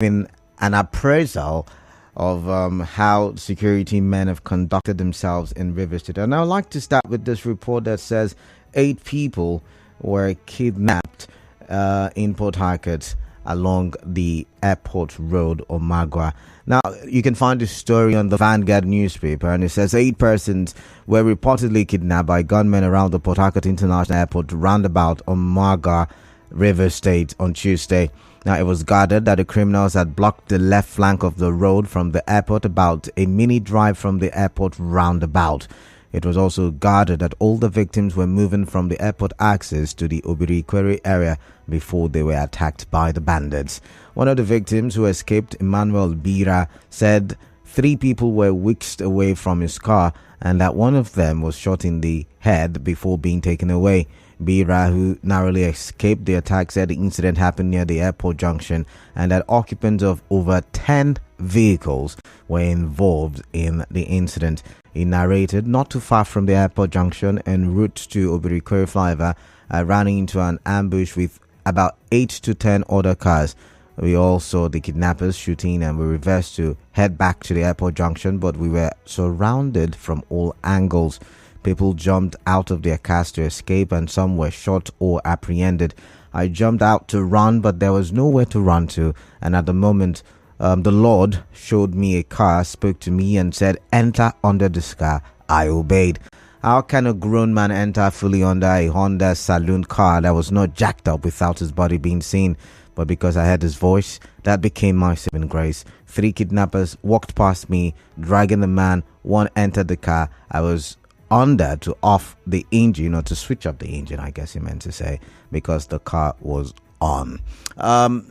giving an appraisal of how security men have conducted themselves in Rivers State. And I'd like to start with this report that says 8 people were kidnapped in Port Harcourt along the airport road, Omagwa. Now, you can find this story on the Vanguard newspaper, and it says 8 persons were reportedly kidnapped by gunmen around the Port Harcourt International Airport roundabout, Omagwa, Rivers State, on Tuesday. Now, it was gathered that the criminals had blocked the left flank of the road from the airport, about a minute drive from the airport roundabout. It was also gathered that all the victims were moving from the airport access to the Obirikwere area before they were attacked by the bandits. One of the victims, who escaped, Emmanuel Bira, said 3 people were whisked away from his car and that one of them was shot in the head before being taken away. Bira, who narrowly escaped the attack, said the incident happened near the airport junction and that occupants of over 10 vehicles were involved in the incident. He narrated not too far from the airport junction en route to Obirikwere flyover, running into an ambush with about 8 to 10 other cars. We all saw the kidnappers shooting and we reversed to head back to the airport junction, but we were surrounded from all angles. People jumped out of their cars to escape and some were shot or apprehended. I jumped out to run, but there was nowhere to run to, and at the moment the Lord showed me a car, spoke to me and said, "Enter under this car." I obeyed. How can a grown man enter fully under a Honda saloon car that was not jacked up without his body being seen? But because I heard his voice, that became my saving grace. 3 kidnappers walked past me, dragging the man. 1 entered the car. I was under to off the engine, or to switch up the engine, I guess he meant to say, because the car was on.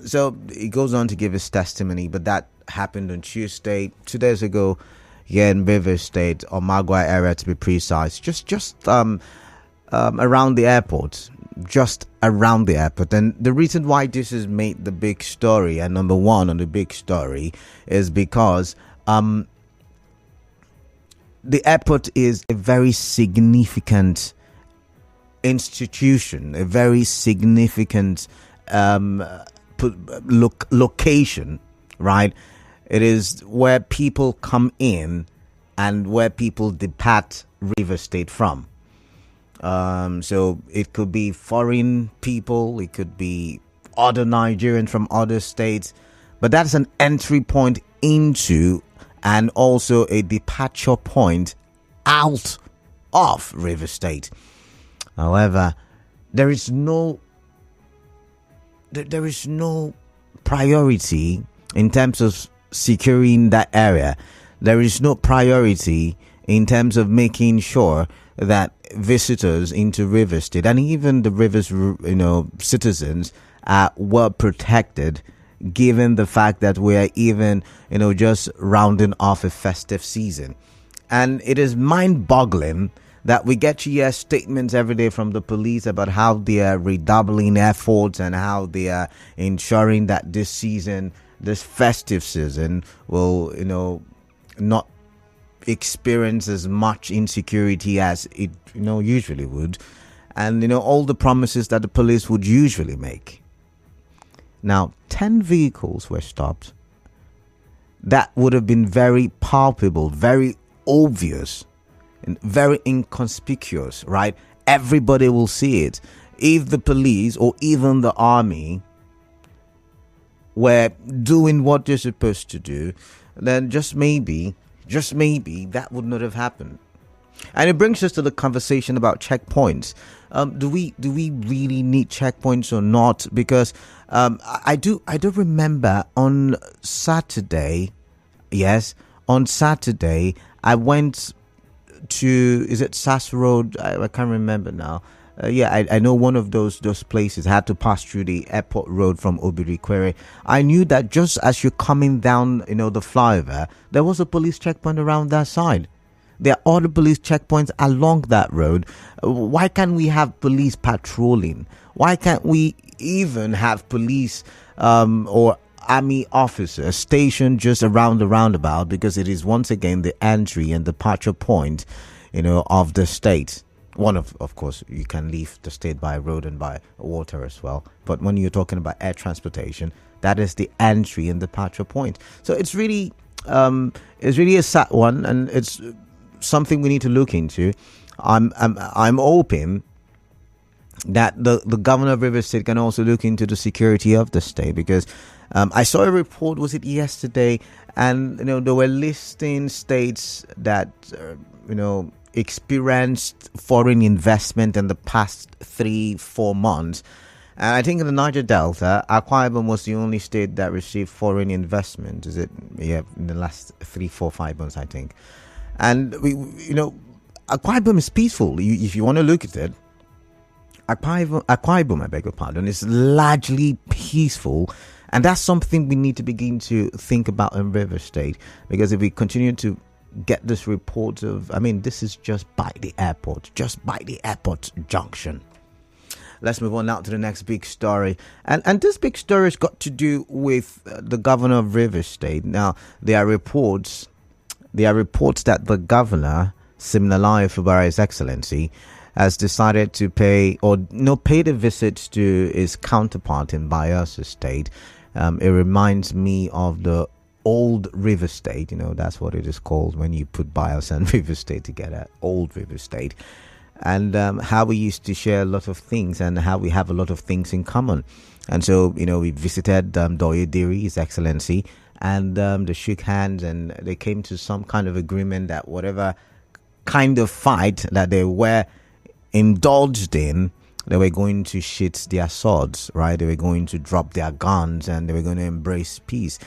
So he goes on to give his testimony, but that happened on Tuesday, 2 days ago, here in Rivers State, Omagwa area to be precise, just around the airport. Just around the airport. And the reason why this has made the big story, and number one on the big story, is because the airport is a very significant institution, a very significant location, right? It is where people come in and where people depart Rivers State from. So it could be foreign people, it could be other Nigerians from other states, but that's an entry point into and also a departure point out of Rivers State. However, there is no priority in terms of securing that area. There is no priority in terms of making sure that visitors into Rivers State and even the Rivers, citizens are well protected, given the fact that we are even, just rounding off a festive season. And it is mind-boggling that we get to hear statements every day from the police about how they are redoubling efforts and how they are ensuring that this season, this festive season, will, not experience as much insecurity as it usually would, and all the promises that the police would usually make. Now 10 vehicles were stopped. That would have been very palpable, very obvious, and very inconspicuous, right? Everybody will see it. If the police or even the army were doing what they're supposed to do, then just maybe that would not have happened. And it brings us to the conversation about checkpoints. Do we really need checkpoints or not? Because I do remember on Saturday, I went to, is it Sass Road? I can't remember now. I know one of those places had to pass through the airport road from Obirikwere. I knew that just as you're coming down, the flyover, there was a police checkpoint around that side. There are other police checkpoints along that road. Why can't we have police patrolling? Why can't we even have police or army officers stationed just around the roundabout? Because it is once again the entry and departure point, of the state. One of course, you can leave the state by road and by water as well. But when you're talking about air transportation, That is the entry in the petrol point. So it's really a sad one, and it's something we need to look into. I'm hoping that the governor of Rivers State can also look into the security of the state, because I saw a report, was it yesterday, and they were listing states that experienced foreign investment in the past 3-4 months. And I think in the Niger Delta, Akwa Ibom was the only state that received foreign investment. Is it? Yeah, in the last 3, 4, 5 months, I think. And Akwa Ibom is peaceful. If you want to look at it, Akwa Ibom, I beg your pardon, is largely peaceful. And that's something we need to begin to think about in River State. Because if we continue to get this report of, this is just by the airport junction. Let's move on now to the next big story. And this big story has got to do with the governor of River State. Now, there are reports that the governor, Siminalayi Fubara, His Excellency, has decided to pay the visit to his counterpart in Bayelsa State. It reminds me of the old River State. That's what it is called when you put Bayelsa and River State together, old River State. And how we used to share a lot of things and how we have a lot of things in common. And so, we visited Doyediri, His Excellency, and they shook hands, and they came to some kind of agreement that whatever kind of fight that they were indulged in, they were going to sheath their swords, right? They were going to drop their guns, and they were going to embrace peace.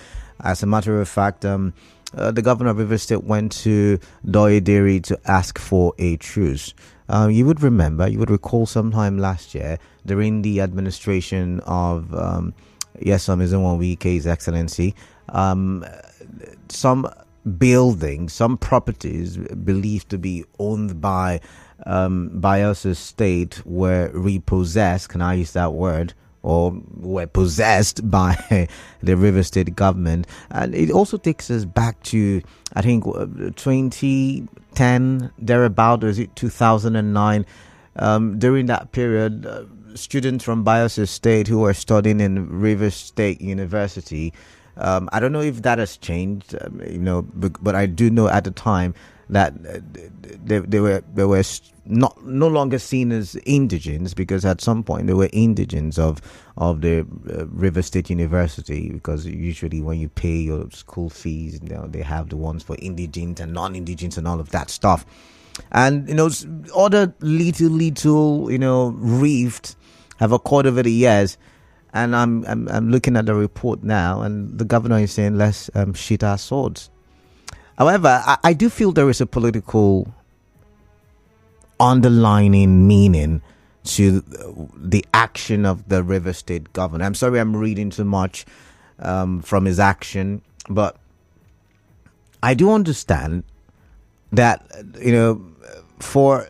As a matter of fact, the governor of River State went to Doyediri to ask for a truce. You would recall sometime last year during the administration of Nyesom Wike, His Excellency, some buildings, some properties believed to be owned by Bayelsa State were repossessed, can I use that word, or were possessed by the River State government. And it also takes us back to, I think, 2010, thereabout, or is it 2009? During that period, students from Bayelsa State who were studying in River State University, I don't know if that has changed, but I do know at the time that they were no longer seen as indigents, because at some point they were indigents of the River State University, because usually when you pay your school fees, they have the ones for indigent and non-indigents and all of that stuff. And other little rifts have occurred over the years. And I'm looking at the report now, and the governor is saying let's sheath our swords. However, I do feel there is a political underlining meaning to the action of the River State governor. I'm sorry I'm reading too much from his action, but I do understand that, for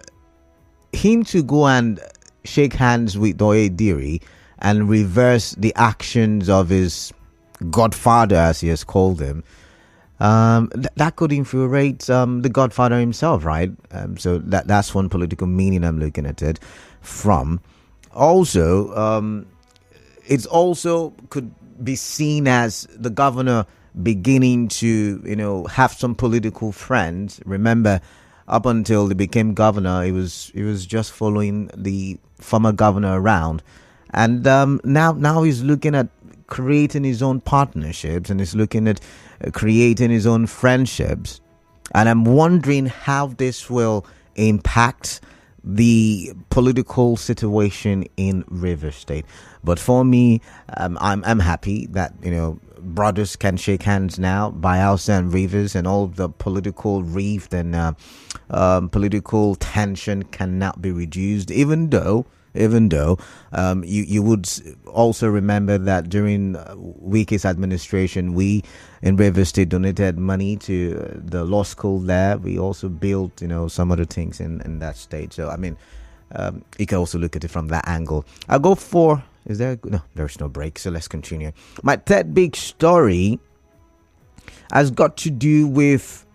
him to go and shake hands with Doyediri and reverse the actions of his godfather, as he has called him, that could infuriate the godfather himself, right? So that's one political meaning I'm looking at it from. Also, it's also could be seen as the governor beginning to, have some political friends. Remember, up until he became governor, he was just following the former governor around. And now he's looking at creating his own partnerships, and he's looking at creating his own friendships. And I'm wondering how this will impact the political situation in River State. But for me, I'm happy that brothers can shake hands now. Bayelsa and Rivers, and all the political rift and political tension can now be reduced. Even though you would also remember that during Wike's administration, we in River State donated money to the law school there. We also built, some other things in that state. So, you can also look at it from that angle. I'll go for, no, there's no break. So let's continue. My third big story has got to do with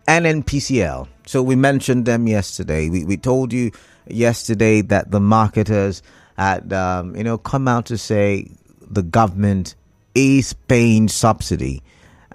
NNPCL. So we mentioned them yesterday. We told you yesterday that the marketers had, come out to say the government is paying subsidy.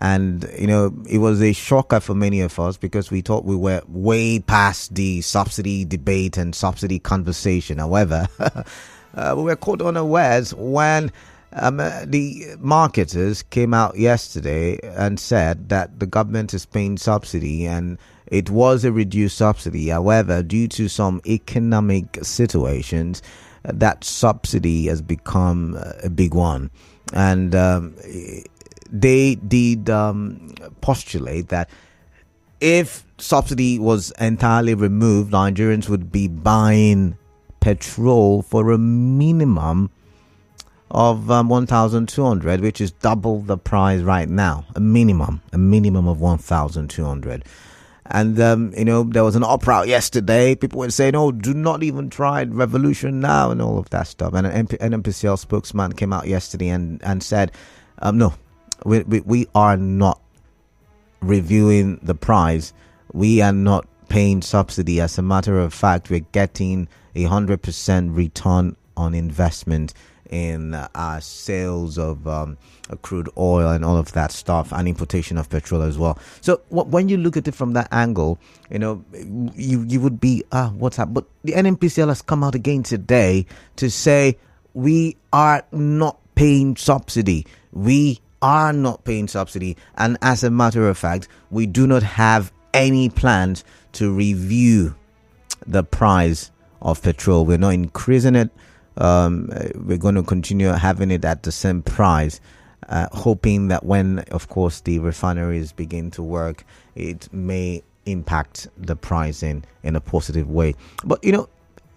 And, it was a shocker for many of us because we thought we were way past the subsidy debate and subsidy conversation. However, we were caught unawares when the marketers came out yesterday and said that the government is paying subsidy and it was a reduced subsidy. However, due to some economic situations, that subsidy has become a big one. And they did postulate that if subsidy was entirely removed, Nigerians would be buying petrol for a minimum of 1,200, which is double the price right now. A minimum of 1,200. And, there was an uproar yesterday. People were saying, oh, do not even try revolution now and all of that stuff. And an NNPCL spokesman came out yesterday and said, no, we are not reviewing the price. We are not paying subsidy. As a matter of fact, we're getting 100% return on investment in our sales of crude oil and all of that stuff, and importation of petrol as well. So when you look at it from that angle, you would be, what's up? But the NNPCL has come out again today to say we are not paying subsidy. We are not paying subsidy. And as a matter of fact, we do not have any plans to review the price of petrol. We're not increasing it. We're going to continue having it at the same price, hoping that when, of course, the refineries begin to work, it may impact the price in a positive way. But,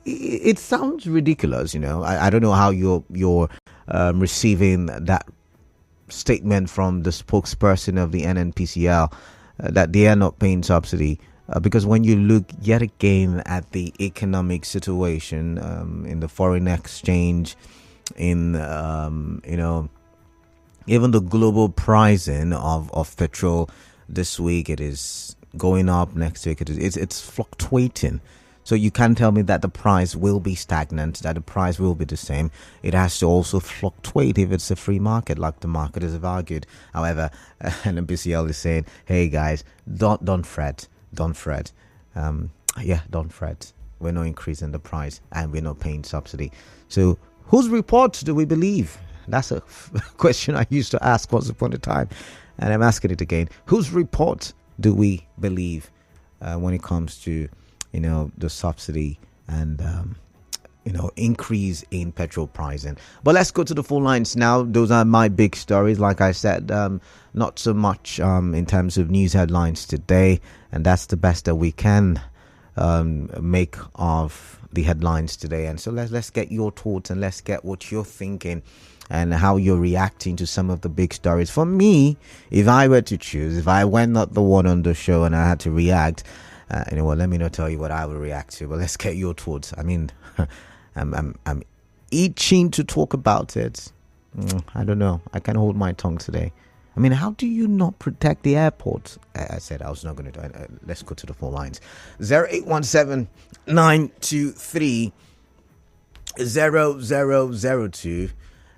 it sounds ridiculous. I don't know how you're receiving that statement from the spokesperson of the NNPCL that they are not paying subsidy. Because when you look yet again at the economic situation in the foreign exchange, in even the global pricing of petrol this week, it is going up. Next week, it's fluctuating. So you can't tell me that the price will be stagnant, that the price will be the same. It has to also fluctuate if it's a free market, like the marketers have argued. However, NNPCL is saying, hey guys, don't fret. Don't fret. Don't fret. We're not increasing the price and we're not paying subsidy. So whose report do we believe? That's a question I used to ask once upon a time, and I'm asking it again. Whose report do we believe when it comes to, the subsidy and, increase in petrol pricing? But let's go to the phone lines now. Those are my big stories. Like I said, not so much in terms of news headlines today. And that's the best that we can make of the headlines today. And so let's get your thoughts and let's get what you're thinking and how you're reacting to some of the big stories. For me, if I were to choose, if I were not the one on the show and I had to react, let me not tell you what I would react to, but let's get your thoughts. I mean, I'm itching to talk about it. I don't know. I can't hold my tongue today. I mean, how do you not protect the airport? I said I was not going to do it. Let's go to the phone lines. 0817 923 0002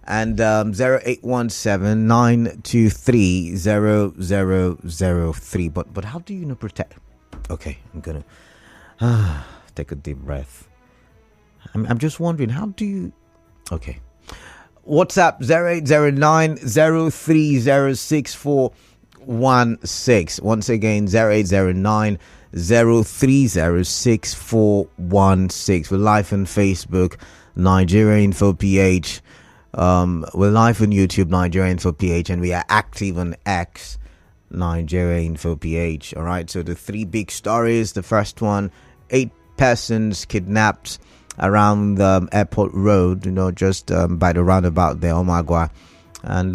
and 0817 923 0003. But how do you not protect? Okay, I'm going to take a deep breath. I'm just wondering, how do you... Okay. WhatsApp 0809-030-6416. Once again, 0809-030-6416. We're live on Facebook, Nigeria Info PH. We're live on YouTube, Nigeria Info PH, and we are active on X, Nigeria Info PH. All right, so the three big stories. The first one, 8 persons kidnapped around the airport road, just by the roundabout there, Omagwa. And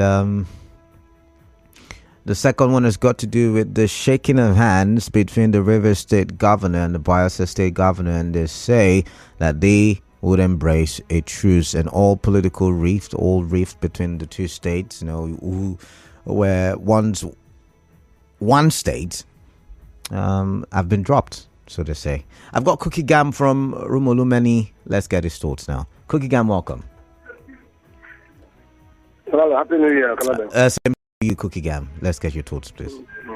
the second one has got to do with the shaking of hands between the Rivers State governor and the Bayelsa State governor, and they say that they would embrace a truce and all political rift between the two states, who were once one state, have been dropped, so to say. I've got Cookie Gam from Rumolumeni. Let's get his thoughts now. Cookie Gam, welcome. Canada, Happy New Year, Canada. Same to you, Cookie Gam. Let's get your thoughts, please.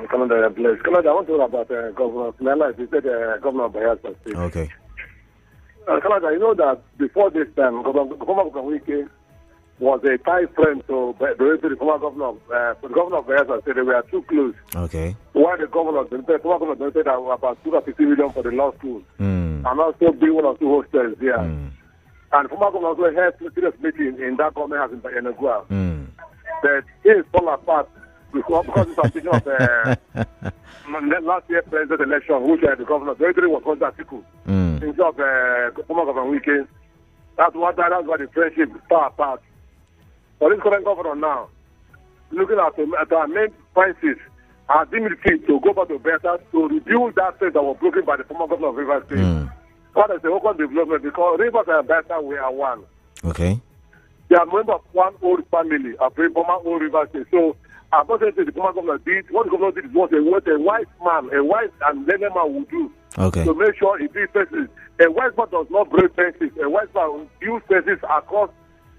Canada, bless. Canada, I want to talk about Governor Smela. He said Governor of Bayelsa State. Okay. Canada, you know that before this time, Governor Wike was a tight friend to the former governor of Bayelsa State. They were too close. Okay. While the former governor donated about 250 million for the law school, and also build 1 or 2 hostels there. And former governor also held a serious meeting in that government house in Omagwa. But it fall apart because it's a decision of last year's president election, which the governor very was on that article. Instead of former governor Wike. That's why the friendship fell apart. For this current governor now, looking at our main prices, our dignity to go back to better, to rebuild that state that was broken by the former governor of Rivers State. What is the local development? Because Rivers and Better, we are one. Okay. They are members of one old family, a former old Rivers State. So, unfortunately, the former governor did, what the governor did was what a wise man, a wise and learned man would do. Okay. To make sure he builds fences. A wise man does not break fences. A wise man builds fences across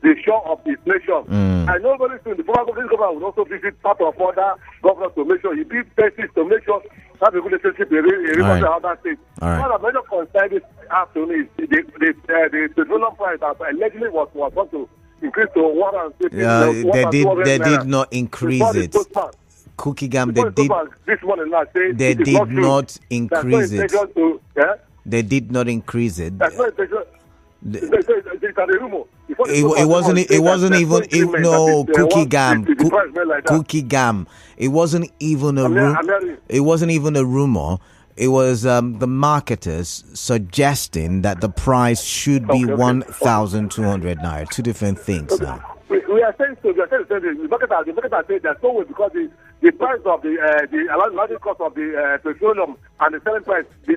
the shore of his nation. I know very soon the former governor will also visit part of other governors to make sure he builds fences to make sure have a good relationship in Rivers and other states. What I'm going to concern this afternoon is the petroleum price that allegedly was going to increase to 150. They did not increase it. Cookie Gam, they did not increase it. They did not increase it. It wasn't even no Cookie Gam. Cookie Gam. It wasn't even a rumor. It was the marketers suggesting that the price should be 1,200 naira. Two different things now. We are saying so. The marketers say there's no way because the price of the allowed cost of the petroleum and the selling price they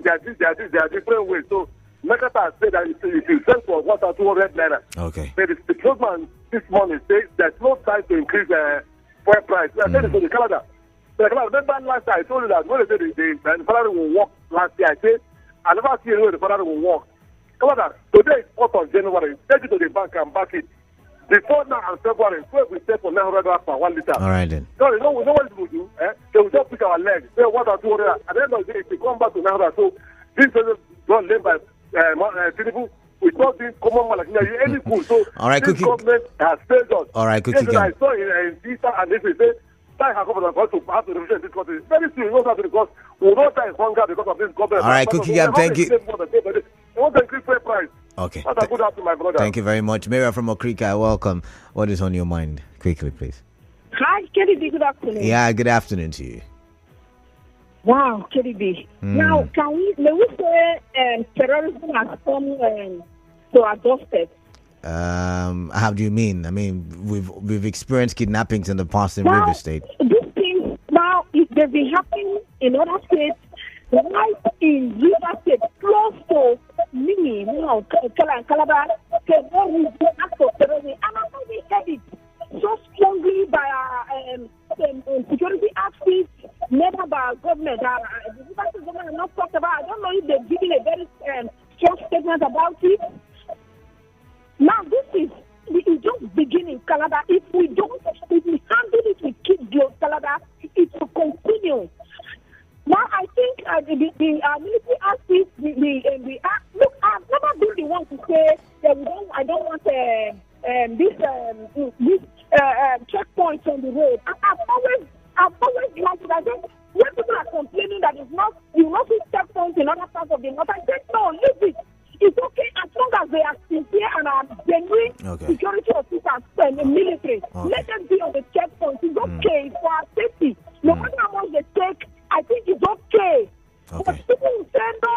are different ways. So marketers say that if you sell for 1,200 naira, okay. The petroleum this morning says there's no time to increase fuel price. We are saying to the Canada. Remember last time I told you that when they say the salary will work last year, I said I never see anywhere the salary will work. Canada, today is 4th of January. Take it to the bank and back it. Before now and February, we stay for 900 per 1 liter. All right then. So we know what we do. They will just pick our legs. Say 1 or 200. At the end of the day, if we come back to 900, so this is not led by people. We don't do common man like any cool. So all right, this government has failed us. All right, Cookie Gam. I saw in Easter and this is it. Very soon, because we will not die hunger because of this government. All right, Cookie Gam, thank you. They want to increase fair price. Okay. Good afternoon, my brother. Thank you very much. Mira from Okrika, welcome. What is on your mind? Quickly, please. Hi, KDB, good afternoon. Yeah, good afternoon to you. Wow, KDB. Now, may we say terrorism has come to our doorstep? How do you mean? I mean, we've experienced kidnappings in the past in River State. These things now, if they've been happening in other states, right in River State, close to me, Calabar, act of terrorism, and I know we heard it so strongly by our security activists, never by our government. The River State government has not talked about. I don't know if they've given a very strong statement about it. Now this is just beginning, Canada. If we handle it with kids, Canada, it will continue. Now I think the military activists, look, I've never been the one to say that I don't want this checkpoints on the road. I've always liked that. When people are complaining that you not see checkpoints in other parts of the north, I said no, leave it. It's okay as long as they are sincere and are genuine security officers and the military. Okay. Let them be on the checkpoint. It's okay for our safety. No matter how much they take, I think it's okay. But people will say, no.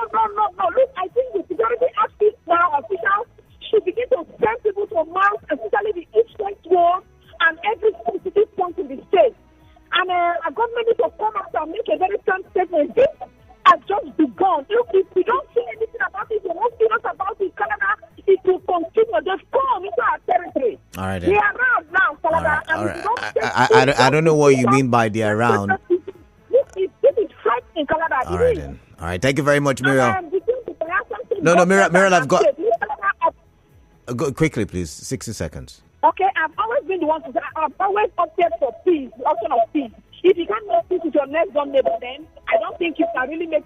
Look, I think the security activists now, officials, should begin to send people to mount, especially the east-west road and every specific point in the state. And our government needs to come out and make a very firm statement. This has just begun. Look, if we don't say anything about it, we won't see us about it, Canada, it will continue. Just come into our territory. All right. They are around now, Canada. All right. I don't know what you mean by they are around. This is frightening, Canada. All right then. All right. Thank you very much, Miriam. No, Miriam, I've got... Go quickly, please. 60 seconds. Okay, I've always been the one to say, I've always opted for peace, the option of peace. If you can't make peace with your next door neighbor, then I don't think you can really be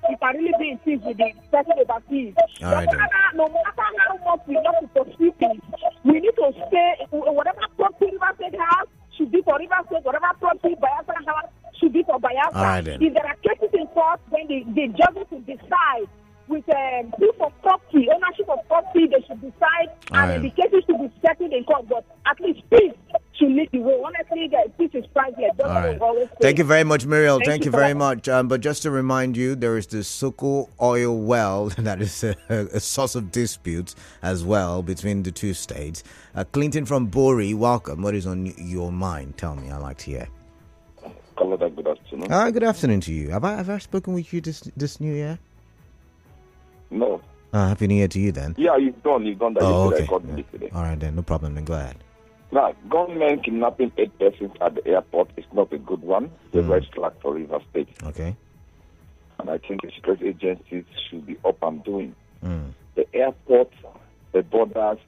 in peace with the person overseas. All right, no matter how much we love to pursue peace, we need to stay, whatever property River State has should be for River State, whatever property Bayelsa has should be for Bayelsa. All right, then. If there are cases in court, then the judges will decide with proof of property, ownership of property, they should decide, and the cases should be settled in court. But at least peace should lead the way. Honestly, guys, peace is priceless. All right. Thank you very much, Muriel. Thank you very much. But just to remind you, there is the Soko oil well that is a source of disputes as well between the two states. Clinton from Bori, welcome. What is on your mind? Tell me. I like to hear. Good afternoon. Good afternoon to you. Have I spoken with you this new year? No. Happy New Year to you then. Yeah, you've done that. Oh, okay. Yesterday. All right then, no problem then. Go ahead. Now, gunmen kidnapping 8 persons at the airport is not a good one. It's a red flag for River State. Okay. And I think the security agencies should be up and doing. The airport, the borders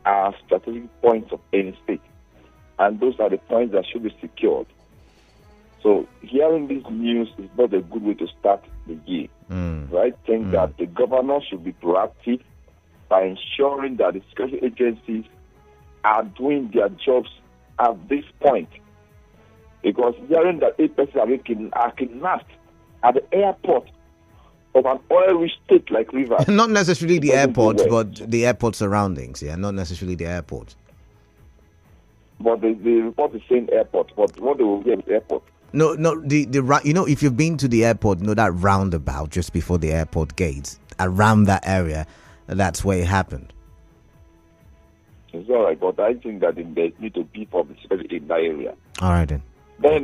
are strategic points of any state. And those are the points that should be secured. So hearing this news is not a good way to start the year. Right? I think that the governor should be proactive by ensuring that the security agencies are doing their jobs at this point. Because hearing that 8 persons are kidnapped at the airport of an oil-rich state like Rivers. Not necessarily the airport, but the airport surroundings. Yeah, not necessarily the airport. But the report is saying airport. But what they will get is airport. No, if you've been to the airport, that roundabout just before the airport gates, around that area, that's where it happened. It's all right, but I think that they need to beef up the security in that area. All right, then. Then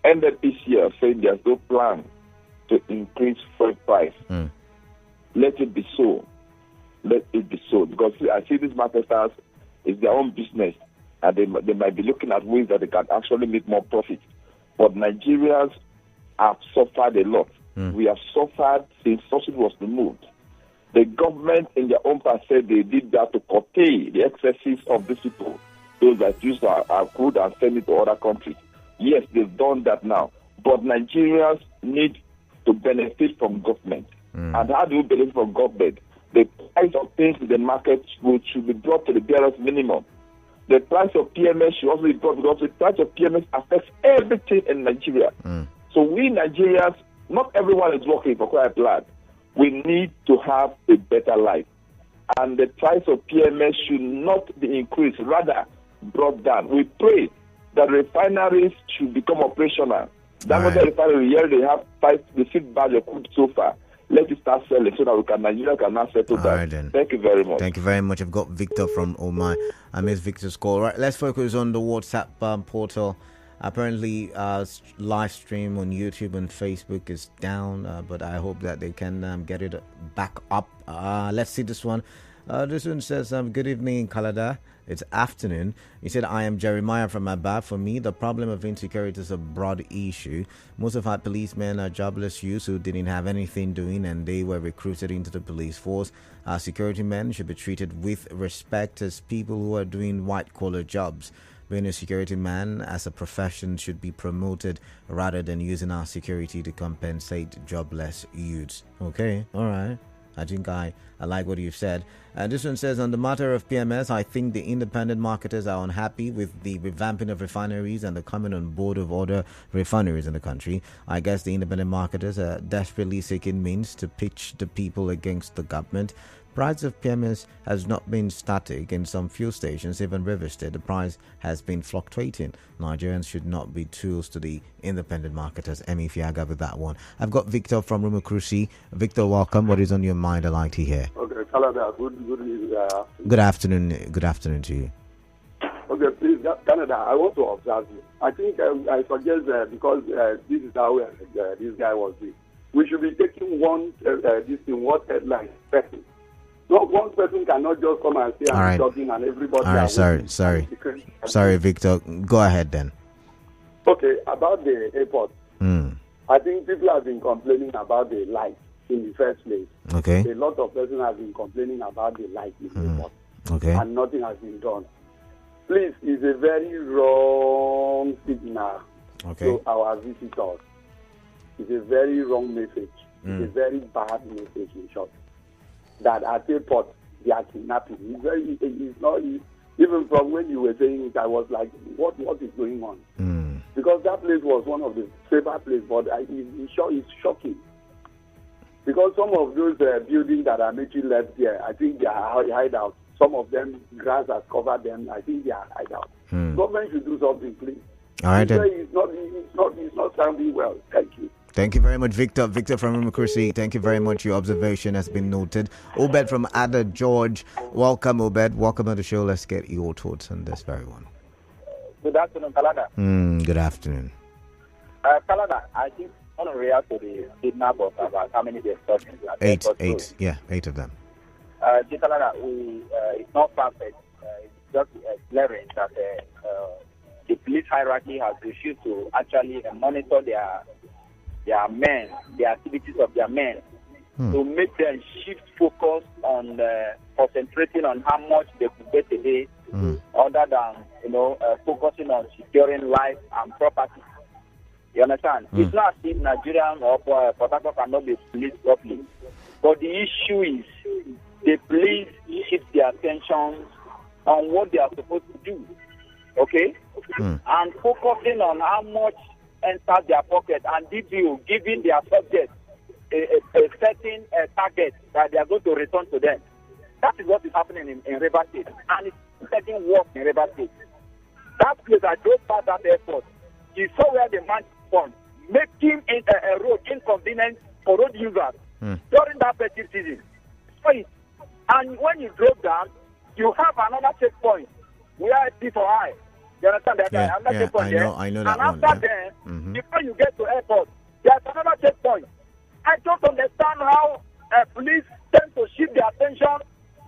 NNPCL saying there's no plan to increase fuel price. Let it be so. Let it be so. Because I see these marketers, it's their own business, and they might be looking at ways that they can actually make more profit. But Nigerians have suffered a lot. We have suffered since subsidy was removed. The government in their own part said they did that to curtail the excesses of these people, those that use our crude and send it to other countries. Yes, they've done that now. But Nigerians need to benefit from government. And how do we benefit from government? The price of things in the market should be brought to the barest minimum. The price of PMS should also be brought because the price of PMS affects everything in Nigeria. So we Nigerians, not everyone is working for quiet land. We need to have a better life. And the price of PMS should not be increased, rather brought down. We pray that refineries should become operational. That's what the refinery here they sit back the crude so far. Let it start selling so that Nigeria can now settle down. Right, then. Thank you very much. Thank you very much. I've got Victor from Omagwa. I missed Victor's call. Right, let's focus on the WhatsApp portal. Apparently, live stream on YouTube and Facebook is down, but I hope that they can get it back up. Let's see this one. This one says, good evening, Kalada. It's afternoon. He said, I am Jeremiah from Aba. For me, the problem of insecurity is a broad issue. Most of our policemen are jobless youths who didn't have anything doing and they were recruited into the police force. Our security men should be treated with respect as people who are doing white-collar jobs. Being a security man as a profession should be promoted rather than using our security to compensate jobless youths. Okay, all right. I think I like what you've said. This one says, on the matter of PMS, I think the independent marketers are unhappy with the revamping of refineries and the coming on board of other refineries in the country. I guess the independent marketers are desperately seeking means to pitch the people against the government. Price of PMS has not been static. In some fuel stations, even River State, the price has been fluctuating. Nigerians should not be tools to the independent marketers. Emi Fiaga with that one. I've got Victor from Rumukrusi. Victor, welcome. What is on your mind? I'd like to hear. Okay, Canada, good afternoon. Good afternoon to you. Okay, please, Canada, I want to observe you. I think I suggest because this is how this guy was doing. We should be taking one headline person. No, one person cannot just come and say I'm talking and everybody. All right, sorry, Victor. Go ahead then. Okay, about the airport. I think people have been complaining about the light in the first place. Okay. A lot of persons have been complaining about the light in the airport. Okay. And nothing has been done. please, it's a very wrong signal to our visitors. It's a very wrong message. It's a very bad message, in short. That at the port, they are kidnapping. It's not, even from when you were saying it, I was like, what is going on? Because that place was one of the safer places, but it's shocking. Because some of those buildings that are making left there, I think they are hideout. Some of them, grass has covered them. I think they are hideout. Government should do something, please. All right, then. It's not sounding well. Thank you. Thank you very much, Victor. Victor from Democracy. Thank you very much. Your observation has been noted. Obed from Ada George. Welcome, Obed. Welcome to the show. Let's get your thoughts on this very one. Good afternoon, Kalada. Good afternoon. Kalada, I think I want to react to the kidnap of about how many days? Eight of them. Kalada, it's not perfect. It's just glaring that the police hierarchy has refused to actually monitor their men, the activities of their men, to make them shift focus on concentrating on how much they could get a day, other than focusing on securing life and property. You understand? It's not as if Nigerian or Port Harcourt cannot be policed properly, but the issue is the police shift their attention on what they are supposed to do, okay, and focusing on how much enter their pocket and DPO giving their subjects a certain target that they are going to return to them. That is what is happening in River State, and it's getting worse in River State. That place, I drove past that airport. You saw where the man spawned, making a road inconvenient for road users during that festive season. And when you drove down, you have another checkpoint where people are. You understand that? I know that and one. after then, before you get to airport, there's another checkpoint. I don't understand how police tend to shift their attention,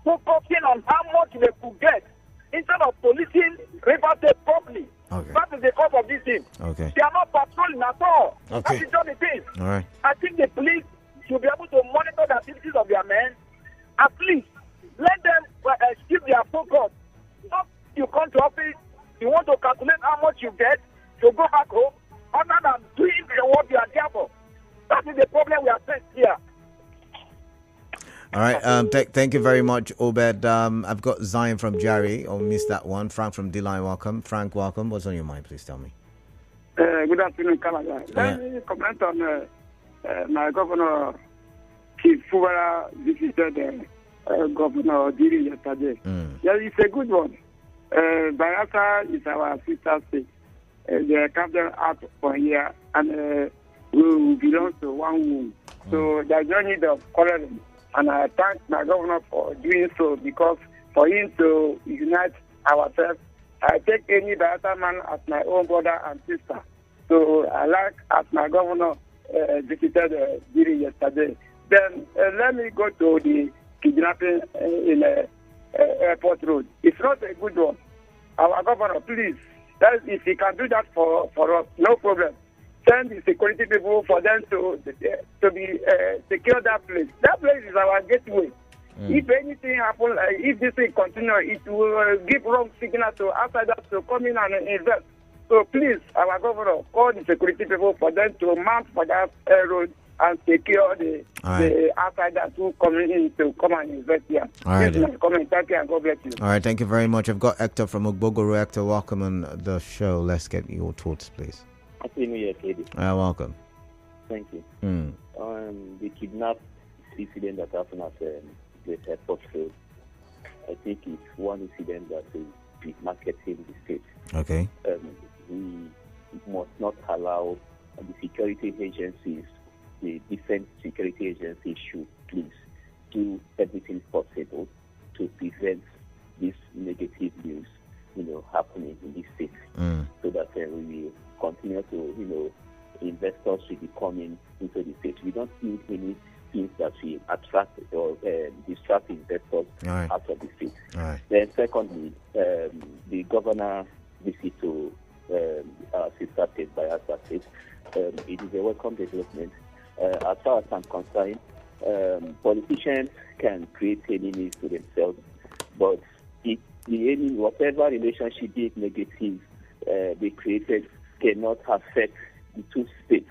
focusing on how much they could get, instead of policing River State properly. Okay. That is the cause of this thing. Okay. They are not patrolling at all. Okay. That is just the thing. All right. I think the police should be able to monitor the activities of their men. At least let them shift their focus. Not you come to office, you want to calculate how much you get to go back home, other than doing what you are there for. That is the problem we are facing here. All right. Thank you very much, Obed. I've got Zion from Jari. I'll miss that one. Frank from D-Line, welcome. Frank, welcome. What's on your mind? Please tell me. Good afternoon, Canada. Let me comment on my governor, Chief Fubara visited Governor Diri yesterday. Yeah, it's a good one. Bayelsa is our sister state. They carved them out for here, and we belong to one womb. So there's no need of quarreling. And I thank my governor for doing so, because for him to unite ourselves, I take any Bayelsa man as my own brother and sister. So I like as my governor visited Diri yesterday. Then let me go to the kidnapping in Airport Road. It's not a good one. Our governor, please, if he can do that for us, no problem. Send the security people for them to be secure that place. That place is our gateway. If anything happens, if this thing continues, it will give wrong signal to outsiders to come in and invest. So please, our governor, call the security people for them to mount for that road and secure the outsiders who come in to come and invest here. All right. This is my comment. Thank you, and God bless you. All right, thank you very much. I've got Hector from Ogbogoro. Hector, welcome on the show. Let's get your thoughts, please. Happy New Year, Katie. Welcome. Thank you. The kidnap incident that happened at the airport road, I think it's one incident that is marketing the state. Okay. We must not allow the security agencies, the different security agencies should please do everything possible to prevent this negative news, happening in this state, so that we will continue to, investors will be coming into the state. We don't need any things that will attract or distract investors out of the state. Then secondly, the governor visit to our sister state, Bayelsa State, it is a welcome development. As far as I'm concerned, politicians can create enemies to themselves, but whatever relationship, be it negative, they created cannot affect the two states.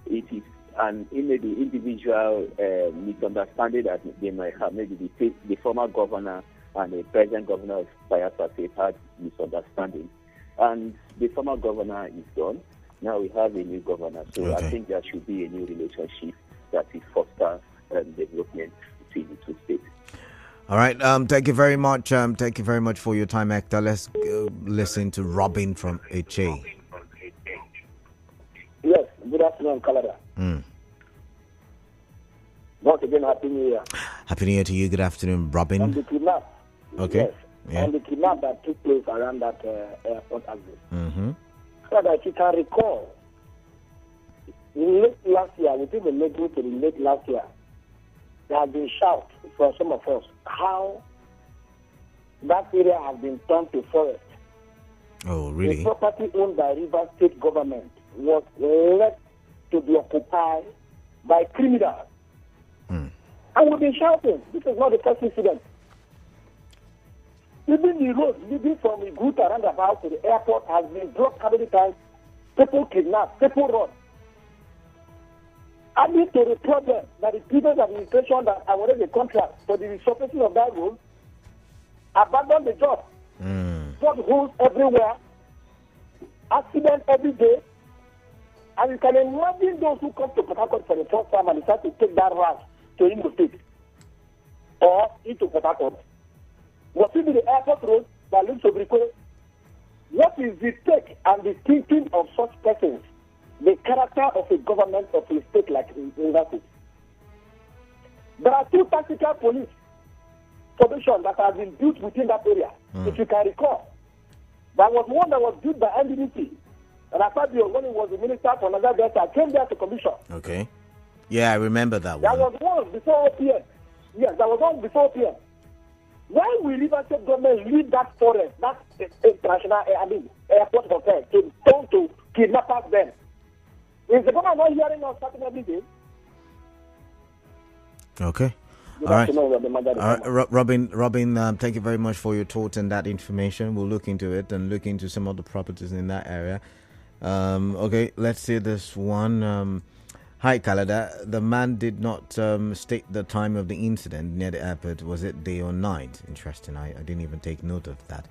It is an individual misunderstanding that they might have. Maybe the former governor and the present governor of Bayelsa State had misunderstanding. And the former governor is gone. Now we have a new governor. So okay. I think there should be a new relationship that will foster development between the two states. All right. Thank you very much. Thank you very much for your time, Hector. Let's go listen to Robin from HA. Yes. Good afternoon, Canada. Once again, Happy New Year. Happy New Year to you. Good afternoon, Robin. On the kidnap. Okay. Yes. Yeah. On the kidnap that took place around that airport exit. Mm-hmm. Canada, if you can recall, late last year, within the middle to the late last year, there has been shout from some of us how that area has been turned to forest. Oh, really? The property owned by River State government was left to be occupied by criminals. And we've been shouting, this is not the first incident. Even the road leading from Iguta roundabout to the airport has been blocked how many times? People kidnapped, people run. Adding to the problem that the previous administration that awarded the contract for the resurfacing of that road abandoned the job. Potholes everywhere, accidents every day. And you can imagine those who come to Port Harcourt for the first time and decide to take that route to Imo State or into Port Harcourt. What will be the airport road that leads to Brico? What is the take and the thinking of such persons? The character of a government of a state like River State. There are two tactical police formations that have been built within that area. If you can recall, there was one that was built by NNPCL. And Akpabio, when he was the minister for another Delta, came there to commission. Okay. Yeah, I remember that one. There was one before OPM. Yes, there was one before OPM. Why will River State government leave that forest, that international airport hotel, to turn to kidnappers then? Is the government not hearing us starting every day? Okay. All right. Robin, thank you very much for your thoughts and that information. We'll look into it and look into some of the properties in that area. Okay, let's see this one. Hi, Kalada. The man did not state the time of the incident near the airport. Was it day or night? Interesting. I didn't even take note of that.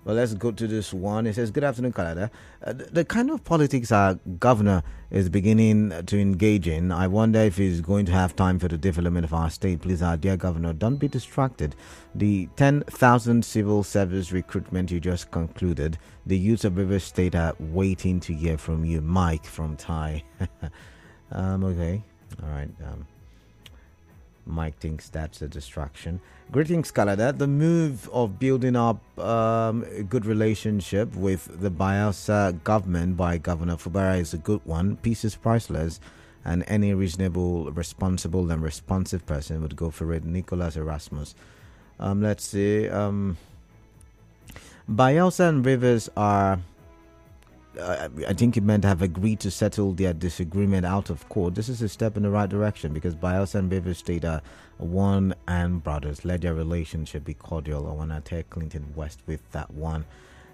Well, let's go to this one. It says, good afternoon, Kalada. The kind of politics our governor is beginning to engage in, I wonder if he's going to have time for the development of our state. Please, our dear governor, don't be distracted. The 10,000 civil service recruitment you just concluded, the youth of River State are waiting to hear from you. Mike from Thai. Okay. All right. Mike thinks that's a distraction. Greetings, Kalada. The move of building up a good relationship with the Bayelsa government by Governor Fubara is a good one. Peace is priceless, and any reasonable, responsible, and responsive person would go for it. Nicholas Erasmus. Let's see. Bayelsa and Rivers are... I think it meant have agreed to settle their disagreement out of court. This is a step in the right direction because Bayelsa and Rivers State are one and brothers. Let their relationship be cordial. I want to take Clinton West with that one.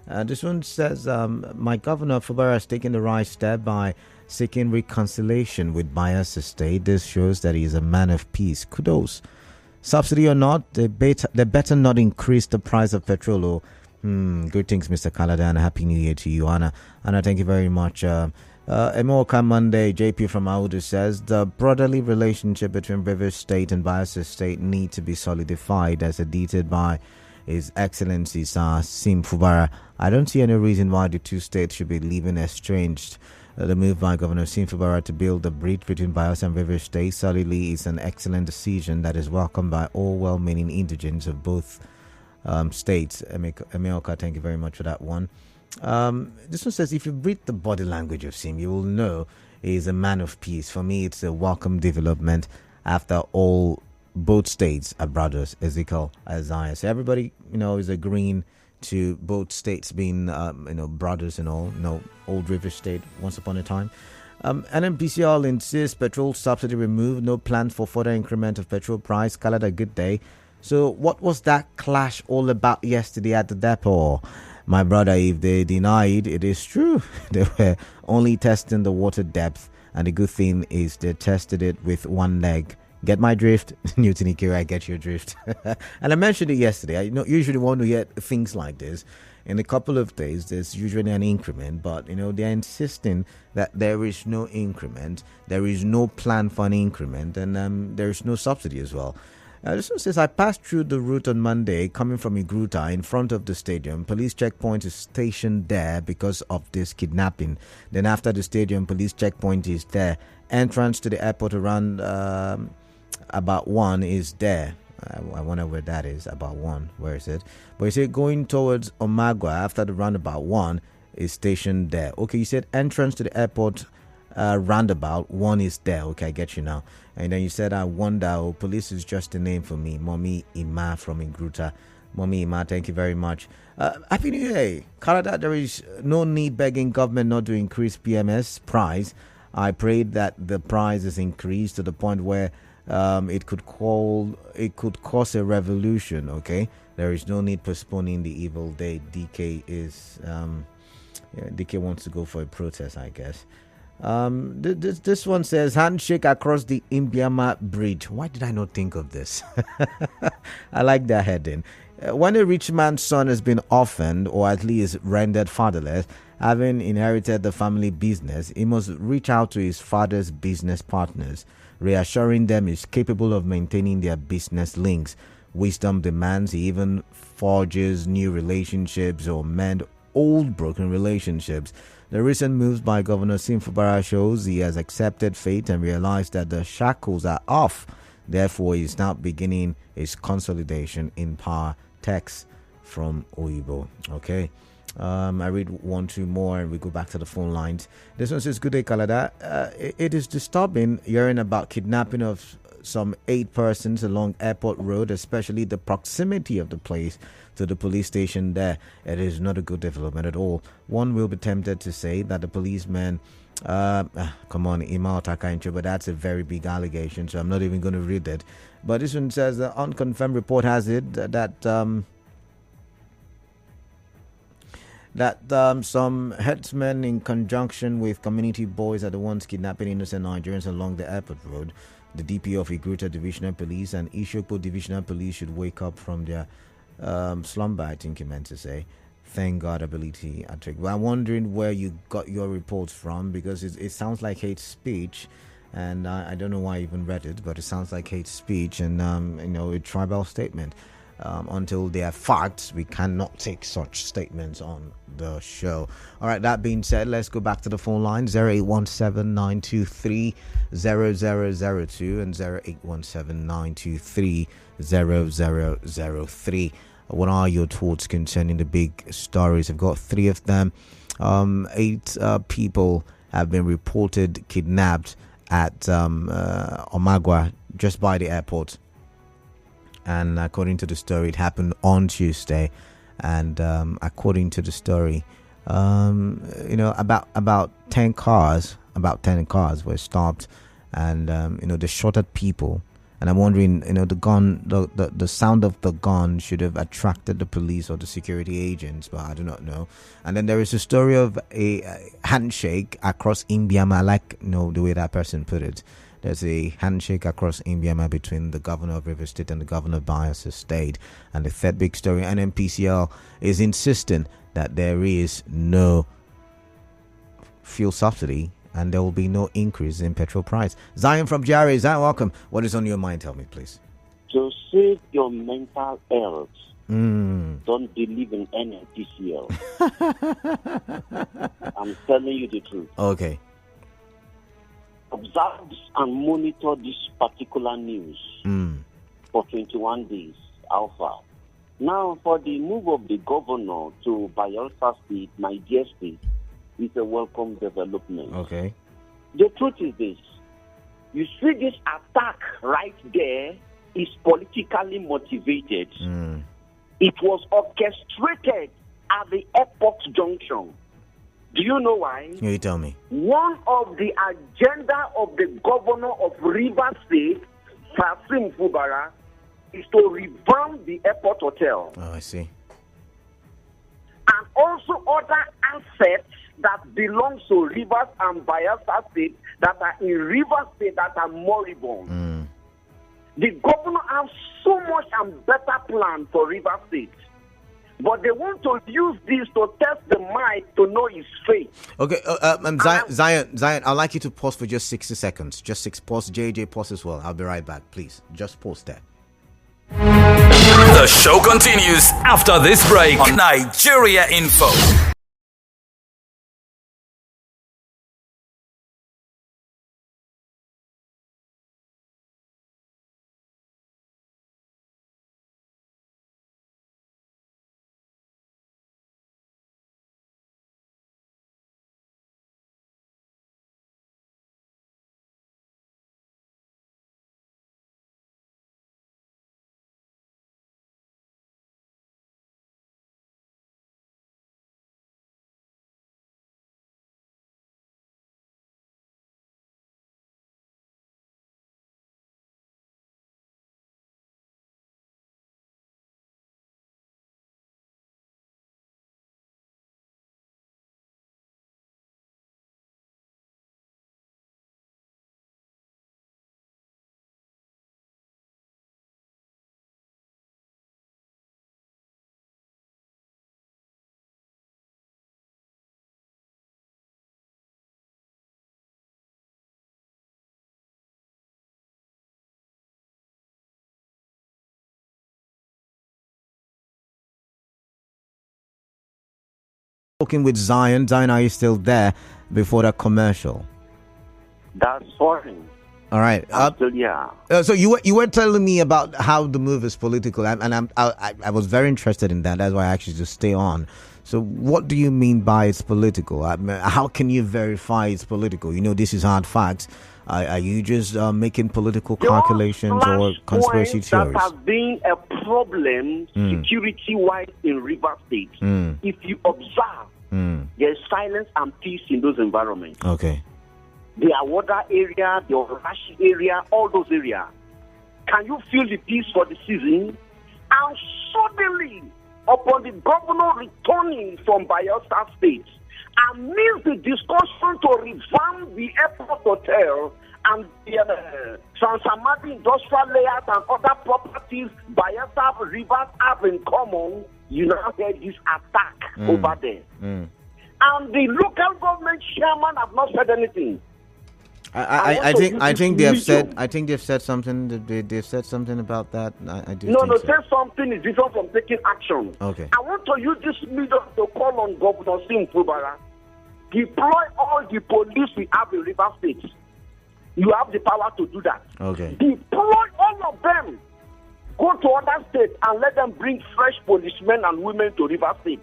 This one says, my governor Fubara has taken the right step by seeking reconciliation with Bayelsa State. This shows that he is a man of peace. Kudos. Subsidy or not, they better not increase the price of petrol or greetings, Mr. Kalada, and a happy new year to you, Anna. Anna, thank you very much. Emoka Monday, JP from Audu says, the brotherly relationship between Rivers State and Bayelsa State need to be solidified as edited by His Excellency Sir Sim Fubara. I don't see any reason why the two states should be living estranged. The move by Governor Sim Fubara to build a bridge between Bayelsa and Rivers State solidly is an excellent decision that is welcomed by all well-meaning indigents of both states. Emilka, thank you very much for that one. This one says, if you read the body language of Sim, you will know he is a man of peace. For me, it's a welcome development. After all, both states are brothers, Ezekiel, Isaiah. So everybody, is agreeing to both states being, brothers and all. Old River State, once upon a time. NNPCL insists petrol subsidy removed. No plans for further increment of petrol price. Kalada, good day. So what was that clash all about yesterday at the depot? My brother, if they denied, it is true. They were only testing the water depth, and the good thing is they tested it with one leg. Get my drift? Newton Ikira, I get your drift. And I mentioned it yesterday. I usually want to get things like this. In a couple of days, there's usually an increment, but they're insisting that there is no increment, there is no plan for an increment, and there is no subsidy as well. This one says, I passed through the route on Monday coming from Igruta in front of the stadium. Police checkpoint is stationed there because of this kidnapping. Then after the stadium, police checkpoint is there. Entrance to the airport around about 1 is there. I wonder where that is, about 1. Where is it? But you said going towards Omagwa after the roundabout 1 is stationed there. Okay, you said entrance to the airport roundabout 1 is there. Okay, I get you now. And then you said, I wonder, police is just a name for me. Mommy Ima from Ingruta. Mommy Ima, thank you very much. Happy New Year. Canada, there is no need begging government not to increase PMS price. I prayed that the price is increased to the point where it could cause a revolution. Okay, there is no need postponing the evil day. DK is DK wants to go for a protest, I guess. This one says handshake across the Imbiama Bridge. Why did I not think of this? I like that heading. When a rich man's son has been orphaned or at least rendered fatherless, having inherited the family business, he must reach out to his father's business partners, reassuring them he's capable of maintaining their business links. Wisdom demands he even forges new relationships or mend old broken relationships. The recent moves by Governor Fubara shows he has accepted fate and realized that the shackles are off. Therefore, he is now beginning his consolidation in power. Text from Oibo. Okay. I read 1, 2 more and we go back to the phone lines. This one says, good day, Kalada. It is disturbing hearing about kidnapping of some 8 persons along Airport Road, especially the proximity of the place to the police station there. It is not a good development at all. One will be tempted to say that the policemen come on, Ima Otakaincho, but that's a very big allegation, so I'm not even going to read it. But this one says the unconfirmed report has it that some headsmen in conjunction with community boys are the ones kidnapping innocent Nigerians along the airport road. The DP of Igruta Divisional Police and Ishoko Divisional Police should wake up from their slumber, I think you meant to say. Thank God ability at trick. Well, I'm wondering where you got your reports from, because it sounds like hate speech, and I don't know why I even read it, but it sounds like hate speech and a tribal statement. Until there are facts, we cannot take such statements on the show. All right, that being said, let's go back to the phone line 0817-923-0002 and 0817-923-0003. What are your thoughts concerning the big stories? I've got 3 of them. 8 people have been reported kidnapped at Omagwa, just by the airport. And according to the story, it happened on Tuesday. And according to the story, about 10 cars were stopped, and they shot at people. And I'm wondering, the sound of the gun should have attracted the police or the security agents, but I do not know. And then there is a story of a handshake across Imbiama. I like the way that person put it. There's a handshake across Imbiama between the governor of River State and the governor of Bayelsa State. And the third big story, NNPCL is insisting that there is no fuel subsidy and there will be no increase in petrol price. Zion from Jari. Zion, welcome. What is on your mind? Tell me, please. To save your mental health, don't believe in NNPCL. I'm telling you the truth. Okay. Observe and monitor this particular news for 21 days. How far? Now, for the move of the governor to Bayelsa State, my dear state, is a welcome development. Okay. The truth is this. You see, this attack right there is politically motivated. It was orchestrated at the airport junction. Do you know why? You tell me. One of the agenda of the governor of River State, Fubara, is to revamp the airport hotel. Oh, I see. And also other assets that belong to Rivers and Bayelsa State that are in Rivers State that are moribund. The governor has so much and better plan for Rivers State. But they want to use this to test the mind to know his faith. Okay, Zion, I'd like you to pause for just 60 seconds. Pause, JJ, pause as well. I'll be right back, please. Just pause there. The show continues after this break on Nigeria Info. Talking with Zion. Zion, are you still there before that commercial? That's fine. All right. So you were telling me about how the move is political, and I was very interested in that. That's why I actually just stay on. So what do you mean by it's political? How can you verify it's political? This is hard facts. Are you just making political calculations or conspiracy theories? That has been a problem security-wise in River State. If you observe, there's silence and peace in those environments. Okay. The Awada area, the Orashi area, all those areas. Can you feel the peace for the season? And suddenly, upon the governor returning from Bayelsa State, amidst the discussion to revamp the airport hotel and the Transamadi industrial layers and other properties Bayelsa Rivers have in common, you now get this attack over there. And the local government chairman have not said anything. I think they've said something. They've said something about that. Say something is different from taking action. Okay. I want to use this medium to call on Governor Fubara. Deploy all the police we have in River State. You have the power to do that. Okay. Deploy all of them. Go to other states and let them bring fresh policemen and women to River State.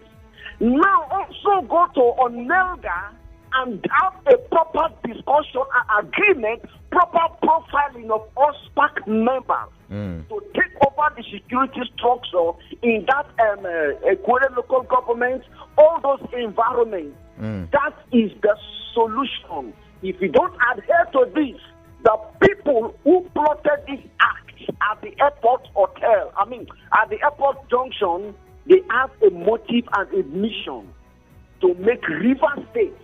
Now also go to Onelga and have a proper discussion and agreement, proper profiling of all SPAC members to take over the security structure in that Equatorial local government, all those environments. That is the solution. If you don't adhere to this, the people who plotted this act at the airport hotel, at the airport junction, they have a motive and a mission to make River State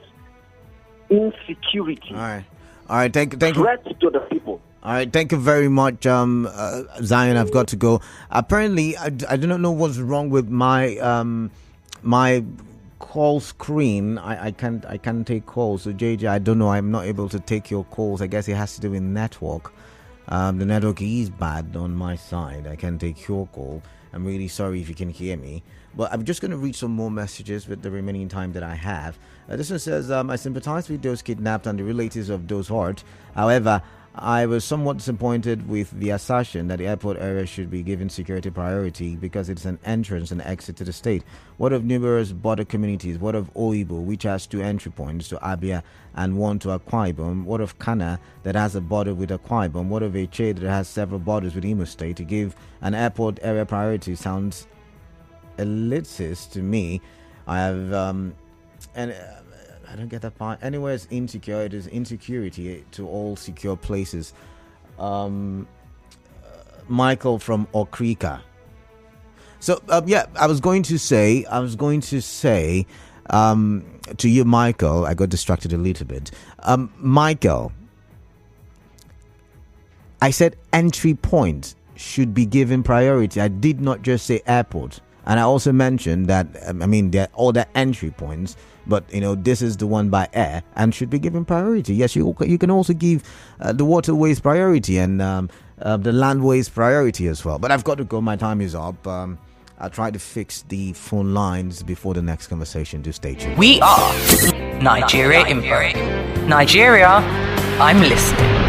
insecurity. All right. Thank you. Threat to the people. All right, thank you very much, Zion. I've got to go. Apparently, I do not know what's wrong with my my call screen. I can't take calls. So JJ, I don't know. I'm not able to take your calls. I guess it has to do with network. The network is bad on my side. I can't take your call. I'm really sorry if you can hear me. But I'm just going to read some more messages with the remaining time that I have. This one says, I sympathize with those kidnapped and the relatives of those hurt. However, I was somewhat disappointed with the assertion that the airport area should be given security priority because it's an entrance and exit to the state. What of numerous border communities? What of Oibo, which has 2 entry points to Abia and 1 to Akwa Ibom? What of Kana, that has a border with Akwa Ibom? What of Eche, that has several borders with Imo State? To give an airport area priority sounds elitist to me. I have I don't get that part. Anywhere it's insecure, it is insecurity to all secure places. Michael from Okrika. So, I was going to say to you, Michael, I got distracted a little bit. Michael, I said entry point should be given priority. I did not just say airport. And I also mentioned that, there are other entry points, but, this is the one by air and should be given priority. Yes, you can also give the waterways priority and the landways priority as well. But I've got to go. My time is up. I'll try to fix the phone lines before the next conversation. Do stay tuned. We are Nigeria Info. Nigeria, I'm listening.